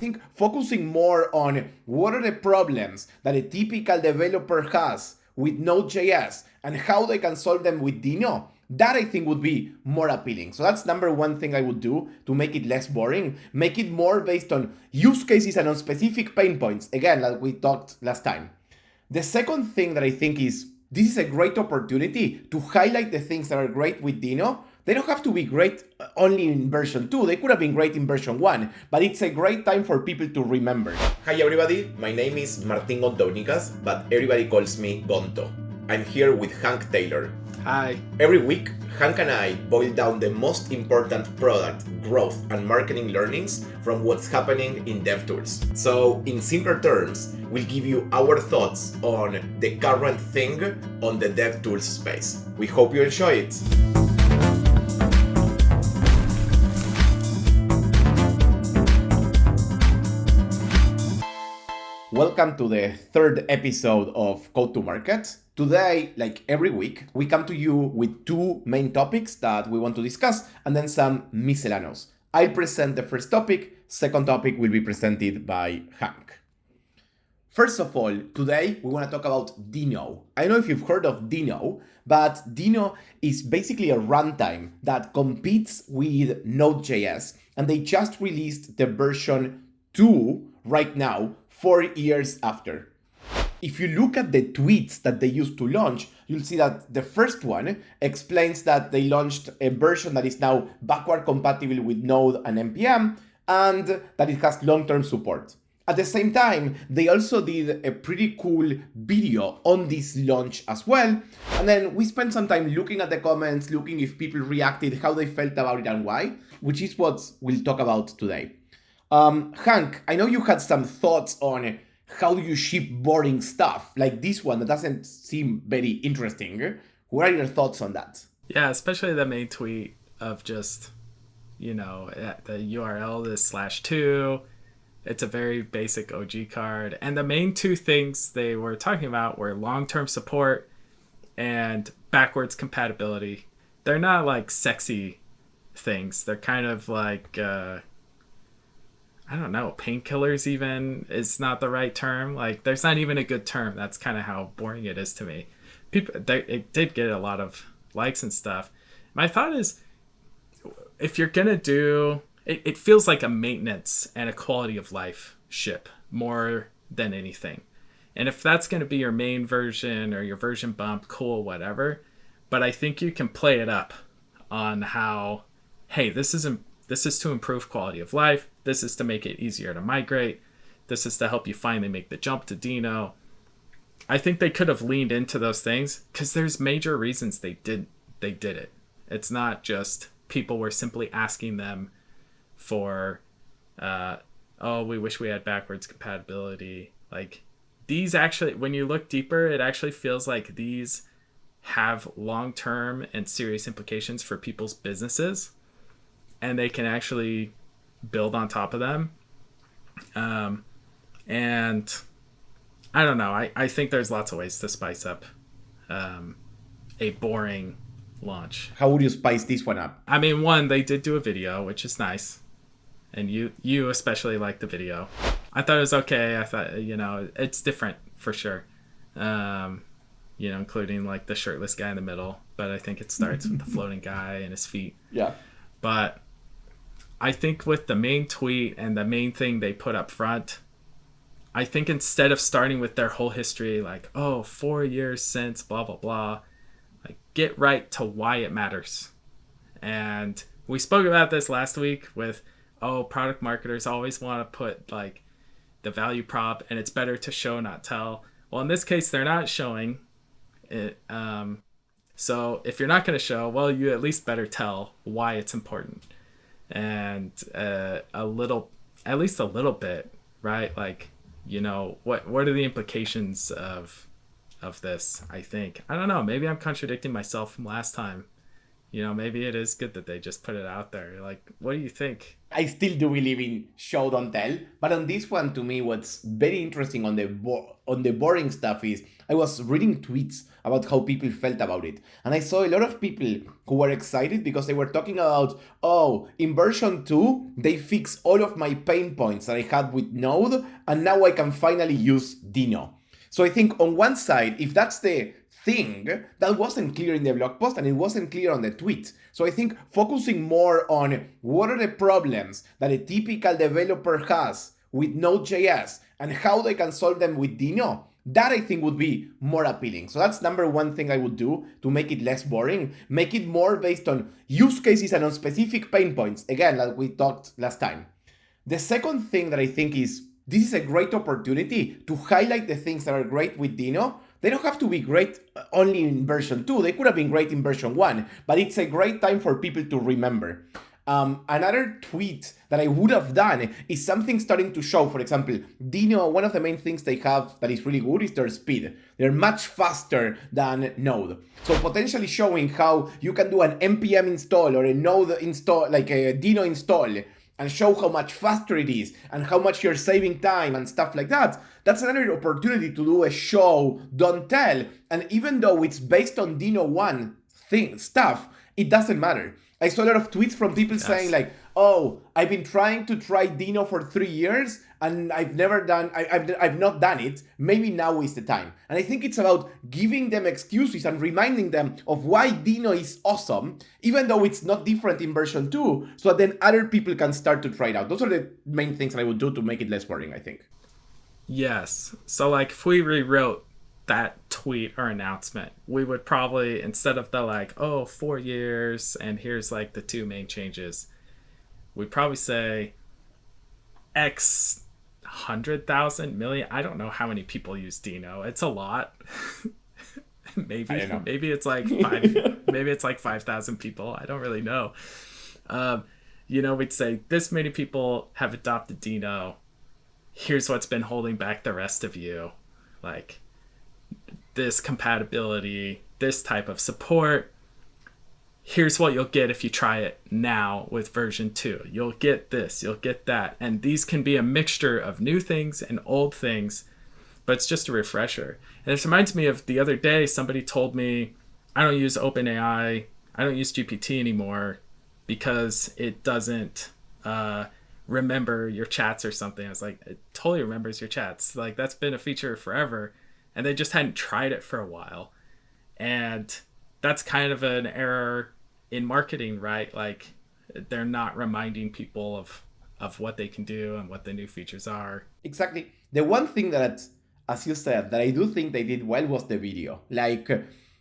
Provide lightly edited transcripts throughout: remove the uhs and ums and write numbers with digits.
think focusing more on what are the problems that a typical developer has with Node.js and how they can solve them with Deno, that I think would be more appealing. So that's number one thing I would do to make it less boring. Make it more based on use cases and on specific pain points. Again, like we talked last time. The second thing that I think is this is a great opportunity to highlight the things that are great with Deno. They don't have to be great only in version 2. They could have been great in version 1, but it's a great time for people to remember. Hi everybody, my name is Martin Gontovnikas, but everybody calls me Gonto. I'm here with Hank Taylor. Hi. Every week, Hank and I boil down the most important product, growth, and marketing learnings from what's happening in DevTools. So, in simpler terms, we'll give you our thoughts on the current thing on the DevTools space. We hope you enjoy it. Welcome to the third episode of Code to Market. Today, like every week, we come to you with two main topics that we want to discuss and then some miscellaneous. I'll present the first topic. Second topic will be presented by Hank. First of all, today we want to talk about Deno. I don't know if you've heard of Deno, but Deno is basically a runtime that competes with Node.js, and they just released the version 2 right now, 4 years after. If you look at the tweets that they used to launch, you'll see that the first one explains that they launched a version that is now backward compatible with Node and NPM, and that it has long-term support. At the same time, they also did a pretty cool video on this launch as well. And then we spent some time looking at the comments, looking if people reacted, how they felt about it and why, which is what we'll talk about today. Hank, I know you had some thoughts on how do you ship boring stuff like this one that doesn't seem very interesting. What are your thoughts on that? Yeah, especially the main tweet of just, the URL is /2. It's a very basic OG card. And the main two things they were talking about were long-term support and backwards compatibility. They're not like sexy things. They're kind of like, painkillers even is not the right term. Like, there's not even a good term. That's kind of how boring it is to me. It did get a lot of likes and stuff. My thought is, if you're going to do... It feels like a maintenance and a quality of life ship more than anything. And if that's going to be your main version or your version bump, cool, whatever. But I think you can play it up on how, hey, this is to improve quality of life. This is to make it easier to migrate. This is to help you finally make the jump to Deno. I think they could have leaned into those things because there's major reasons they did it. It's not just people were simply asking them for, we wish we had backwards compatibility. Like, these actually, when you look deeper, it actually feels like these have long-term and serious implications for people's businesses, and they can actually build on top of them. And I don't know. I think there's lots of ways to spice up a boring launch. How would you spice this one up? I mean, one, they did do a video, which is nice. And you especially like the video. I thought it was okay. I thought, it's different for sure. Including like the shirtless guy in the middle. But I think it starts with the floating guy and his feet. Yeah. But I think with the main tweet and the main thing they put up front, I think instead of starting with their whole history, like, 4 years since, blah, blah, blah, like, get right to why it matters. And we spoke about this last week with, product marketers always want to put like the value prop, and it's better to show, not tell. Well, in this case, they're not showing it. So if you're not going to show, well, you at least better tell why it's important. And at least a little bit, right? Like, what are the implications of this? I think, I don't know, maybe I'm contradicting myself from last time. Maybe it is good that they just put it out there. Like, what do you think? I still do believe in show don't tell, but on this one, to me, what's very interesting on the on the boring stuff is I was reading tweets about how people felt about it, and I saw a lot of people who were excited because they were talking about, oh, in version 2 they fix all of my pain points that I had with Node, and now I can finally use Deno. So I think on one side, if that's the thing, that wasn't clear in the blog post and it wasn't clear on the tweet. So I think focusing more on what are the problems that a typical developer has with Node.js and how they can solve them with Deno, that I think would be more appealing. So that's number one thing I would do to make it less boring. Make it more based on use cases and on specific pain points. Again, like we talked last time. The second thing that I think is this is a great opportunity to highlight the things that are great with Deno. They don't have to be great only in version 2. They could have been great in version 1, but it's a great time for people to remember. Another tweet that I would have done is something starting to show. For example, Deno, one of the main things they have that is really good is their speed. They're much faster than Node. So potentially showing how you can do an npm install or a Node install, like a Deno install, and show how much faster it is and how much you're saving time and stuff like that. That's another opportunity to do a show, don't tell. And even though it's based on Deno 1 stuff, it doesn't matter. I saw a lot of tweets from people saying like, oh, I've been trying to try Deno for 3 years and I've not done it. Maybe now is the time. And I think it's about giving them excuses and reminding them of why Deno is awesome, even though it's not different in version 2, so that then other people can start to try it out. Those are the main things that I would do to make it less boring, I think. Yes. So like if we rewrote that tweet or announcement, we would probably, instead of the like, oh, 4 years and here's like the 2 main changes, we'd probably say X 100,000 million. I don't know how many people use Deno. It's a lot. maybe it's like maybe it's like 5,000 people. I don't really know. We'd say this many people have adopted Deno. Here's what's been holding back the rest of you. Like this compatibility, this type of support. Here's what you'll get if you try it now with version 2. You'll get this, you'll get that. And these can be a mixture of new things and old things, but it's just a refresher. And this reminds me of the other day, somebody told me, I don't use OpenAI, I don't use GPT anymore because it doesn't remember your chats or something. I was like, it totally remembers your chats. Like that's been a feature forever. And they just hadn't tried it for a while. And that's kind of an error in marketing, right? Like they're not reminding people of what they can do and what the new features are. Exactly. The one thing that, as you said, that I do think they did well was the video. Like,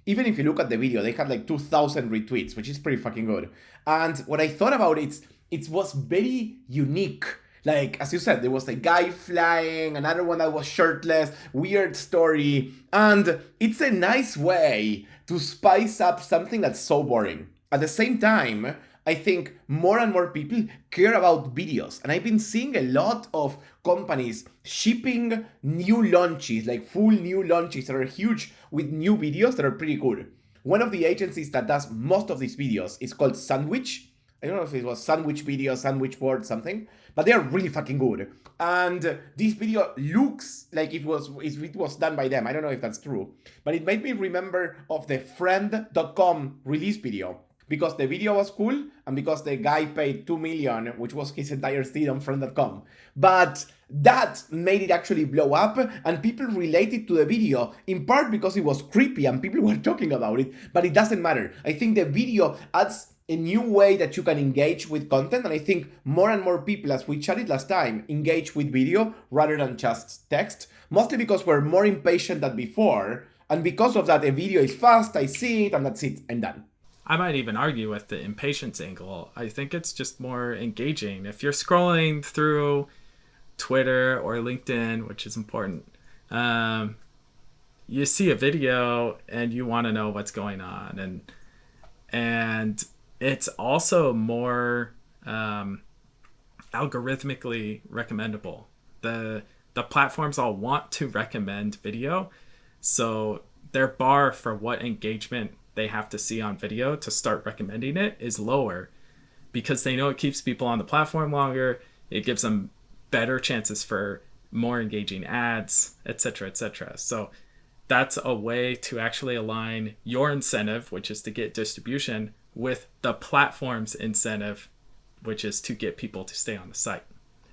even if you look at the video, they had like 2,000 retweets, which is pretty fucking good. And what I thought about it was very unique. Like, as you said, there was a guy flying, another one that was shirtless, weird story. And it's a nice way to spice up something that's so boring. At the same time, I think more and more people care about videos. And I've been seeing a lot of companies shipping new launches, like full new launches that are huge with new videos that are pretty good. One of the agencies that does most of these videos is called Sandwich. I don't know if it was Sandwich Video, Sandwich Board, something, but they are really fucking good. And this video looks like if it was done by them. I don't know if that's true, but it made me remember of the friend.com release video because the video was cool and because the guy paid 2 million, which was his entire seed on friend.com. But that made it actually blow up and people related to the video in part because it was creepy and people were talking about it, but it doesn't matter. I think the video adds a new way that you can engage with content. And I think more and more people, as we chatted last time, engage with video rather than just text, mostly because we're more impatient than before. And because of that, a video is fast, I see it, and that's it, I'm done. I might even argue with the impatience angle. I think it's just more engaging. If you're scrolling through Twitter or LinkedIn, which is important, you see a video and you want to know what's going on. And it's also more algorithmically recommendable. The platforms all want to recommend video, so their bar for what engagement they have to see on video to start recommending it is lower. because they know it keeps people on the platform longer. It gives them better chances for more engaging ads, etc., etc. So that's a way to actually align your incentive, which is to get distribution, with the platform's incentive, which is to get people to stay on the site.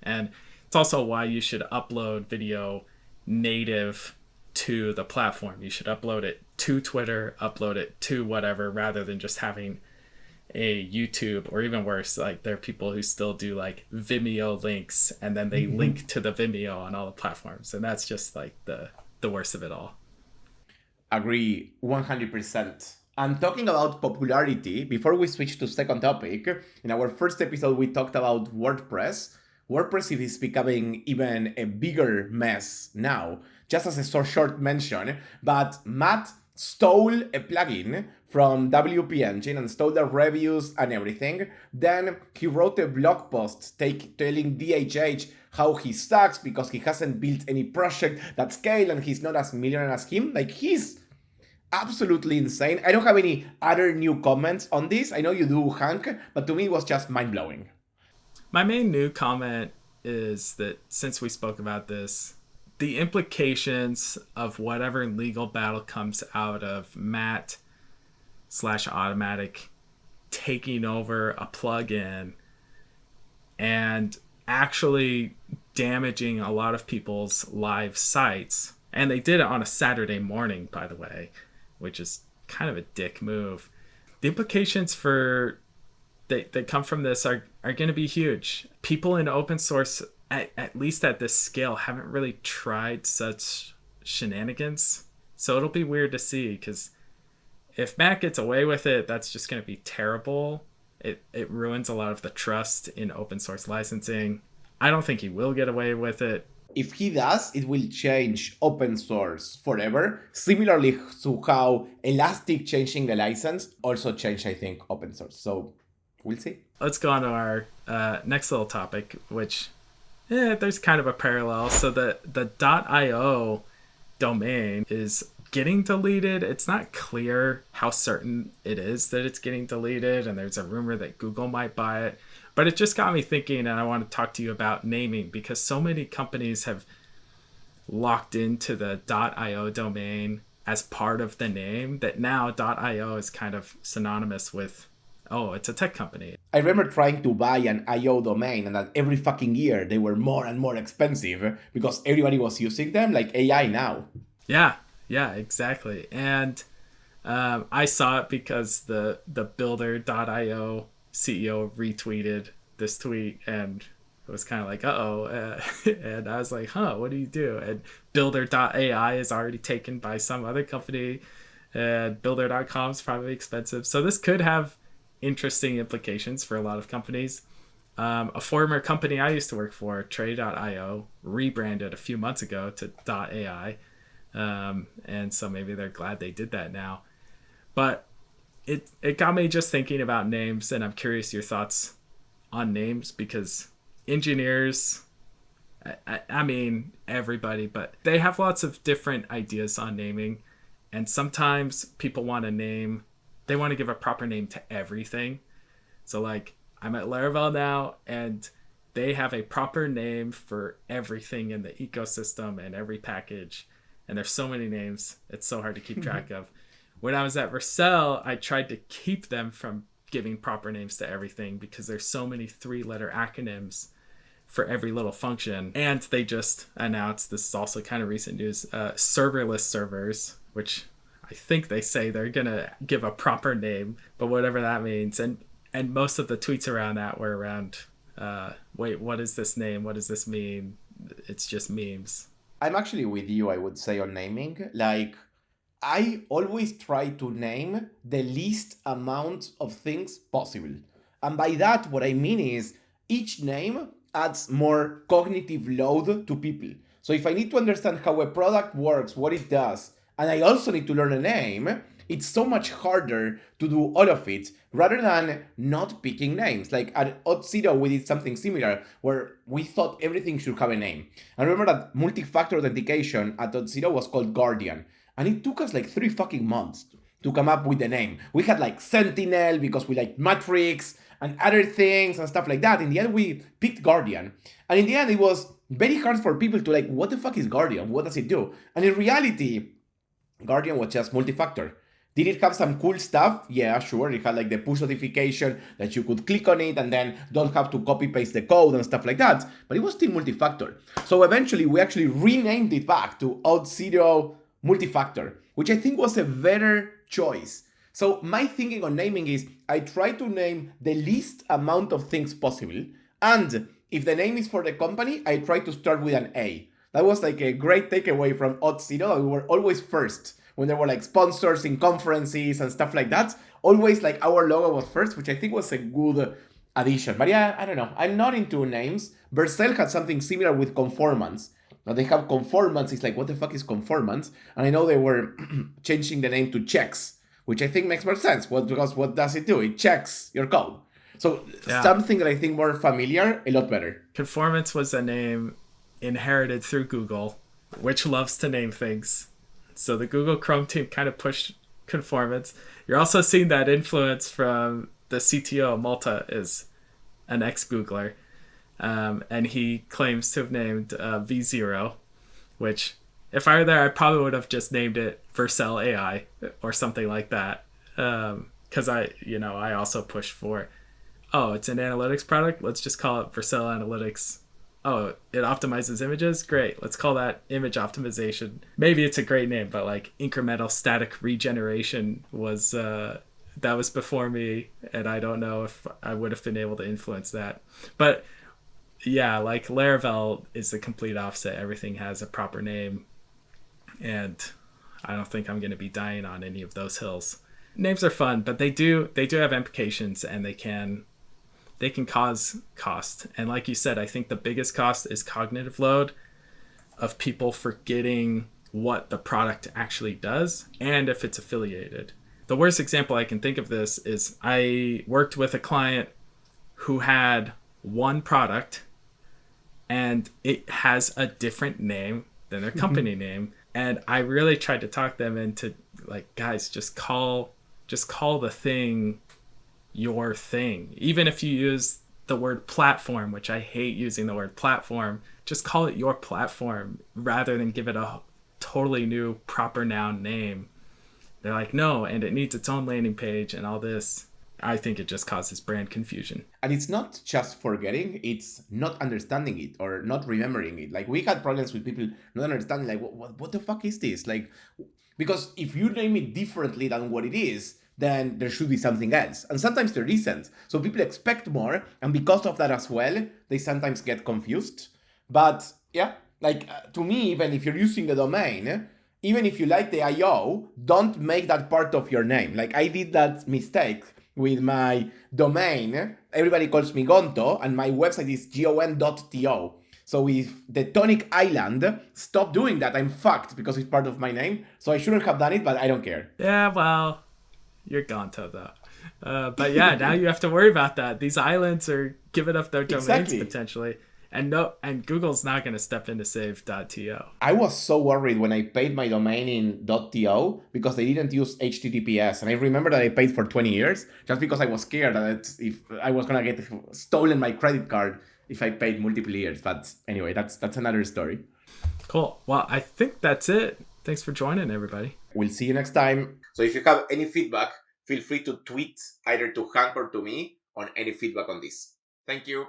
And it's also why you should upload video native to the platform. You should upload it to Twitter, upload it to whatever, rather than just having a YouTube, or even worse, like there are people who still do like Vimeo links and then they link to the Vimeo on all the platforms. And that's just like the worst of it all. Agree 100%. And talking about popularity, before we switch to second topic, in our first episode we talked about WordPress. WordPress is becoming even a bigger mess now, just as a short mention, but Matt stole a plugin from WP Engine and stole the reviews and everything. Then he wrote a blog post telling DHH how he sucks because he hasn't built any project that scale and he's not as millionaire as him. Like, he's absolutely insane. I don't have any other new comments on this. I know you do, Hank, but to me it was just mind-blowing. My main new comment is that since we spoke about this, the implications of whatever legal battle comes out of Matt/Automatic taking over a plugin and actually damaging a lot of people's live sites. And they did it on a Saturday morning, by the way, which is kind of a dick move. The implications for that come from this are going to be huge. People in open source, at least at this scale, haven't really tried such shenanigans. So it'll be weird to see, because if Matt gets away with it, that's just going to be terrible. It ruins a lot of the trust in open source licensing. I don't think he will get away with it. If he does, it will change open source forever. Similarly to how Elastic changing the license also changed, I think, open source. So we'll see. Let's go on to our next little topic, which there's kind of a parallel. So the .io domain is getting deleted. It's not clear how certain it is that it's getting deleted, and there's a rumor that Google might buy it. But it just got me thinking, and I want to talk to you about naming, because so many companies have locked into the .io domain as part of the name that now .io is kind of synonymous with, oh, it's a tech company. I remember trying to buy an IO domain, and that every fucking year they were more and more expensive because everybody was using them, like AI now. Yeah, exactly. And I saw it because the builder.io CEO retweeted this tweet, and it was kind of like, and I was like, what do you do? And builder.ai is already taken by some other company, and builder.com is probably expensive. So this could have interesting implications for a lot of companies. A former company I used to work for, Trade.io, rebranded a few months ago to .ai. And so maybe they're glad they did that now. But it got me just thinking about names, and I'm curious your thoughts on names, because engineers, I mean everybody, but they have lots of different ideas on naming. And sometimes people want to name, they want to give a proper name to everything. So like, I'm at Laravel now, and they have a proper name for everything in the ecosystem and every package. And there's so many names, it's so hard to keep track of. When I was at Vercel, I tried to keep them from giving proper names to everything, because there's so many 3-letter acronyms for every little function. And they just announced, this is also kind of recent news, serverless servers, which I think they say they're going to give a proper name, but whatever that means. And most of the tweets around that were around, wait, what is this name? What does this mean? It's just memes. I'm actually with you, I would say, on naming. Like, I always try to name the least amount of things possible. And by that, what I mean is each name adds more cognitive load to people. So if I need to understand how a product works, what it does, and I also need to learn a name, it's so much harder to do all of it rather than not picking names. Like at Auth0, we did something similar where we thought everything should have a name. I remember that multi-factor authentication at Auth0 was called Guardian. And it took us like 3 fucking months to come up with the name. We had like Sentinel because we like Matrix, and other things and stuff like that. In the end, we picked Guardian. And in the end, it was very hard for people to like, what the fuck is Guardian? What does it do? And in reality, Guardian was just multi-factor. Did it have some cool stuff? Yeah, sure. It had like the push notification that you could click on it and then don't have to copy paste the code and stuff like that. But it was still multi-factor. So eventually we actually renamed it back to Auth0 multi-factor, which I think was a better choice. So my thinking on naming is I try to name the least amount of things possible. And if the name is for the company, I try to start with an A. That was like a great takeaway from Auth0. We were always first when there were like sponsors in conferences and stuff like that. Always like our logo was first, which I think was a good addition. But yeah, I don't know. I'm not into names. Vercel had something similar with conformance. Now they have conformance. It's like, what the fuck is conformance? And I know they were changing the name to checks, which I think makes more sense. Because what does it do? It checks your code. So something that I think more familiar, a lot better. Conformance was a name inherited through Google, which loves to name things. So the Google Chrome team kind of pushed conformance. You're also seeing that influence from the CTO. Malta is an ex-Googler. And he claims to have named V0, which if I were there, I probably would have just named it Vercel AI or something like that. Because I also push for, it's an analytics product. Let's just call it Vercel Analytics. Oh, it optimizes images? Great. Let's call that image optimization. Maybe it's a great name, but like incremental static regeneration was that was before me, and I don't know if I would have been able to influence that. But yeah, like Laravel is the complete opposite. Everything has a proper name, and I don't think I'm going to be dying on any of those hills. Names are fun, but they do have implications, and they can cause cost. And like you said, I think the biggest cost is cognitive load of people forgetting what the product actually does and if it's affiliated. The worst example I can think of this is I worked with a client who had one product and it has a different name than their company name. And I really tried to talk them into like, guys, just call the thing your thing. Even if you use the word platform, which I hate using the word platform, just call it your platform rather than give it a totally new proper noun name. They're like, no, and it needs its own landing page and all this. I think it just causes brand confusion. And it's not just forgetting, it's not understanding it or not remembering it. Like we had problems with people not understanding, like, what the fuck is this? Like, because if you name it differently than what it is, then there should be something else. And sometimes there isn't. So people expect more. And because of that as well, they sometimes get confused. But yeah, like to me, even if you're using a domain, even if you like the IO, don't make that part of your name. Like I did that mistake with my domain. Everybody calls me Gonto and my website is gon.to. So if the Tonic Island stopped doing that, I'm fucked because it's part of my name. So I shouldn't have done it, but I don't care. Yeah, well, you're Gonto though. But yeah, now you have to worry about that. These islands are giving up their domains potentially. And Google's not going to step in to save .to. I was so worried when I paid my domain in .to because they didn't use HTTPS. And I remember that I paid for 20 years just because I was scared that if I was going to get stolen my credit card if I paid multiple years. But anyway, that's another story. Cool. Well, I think that's it. Thanks for joining, everybody. We'll see you next time. So if you have any feedback, feel free to tweet either to Hank or to me on any feedback on this. Thank you.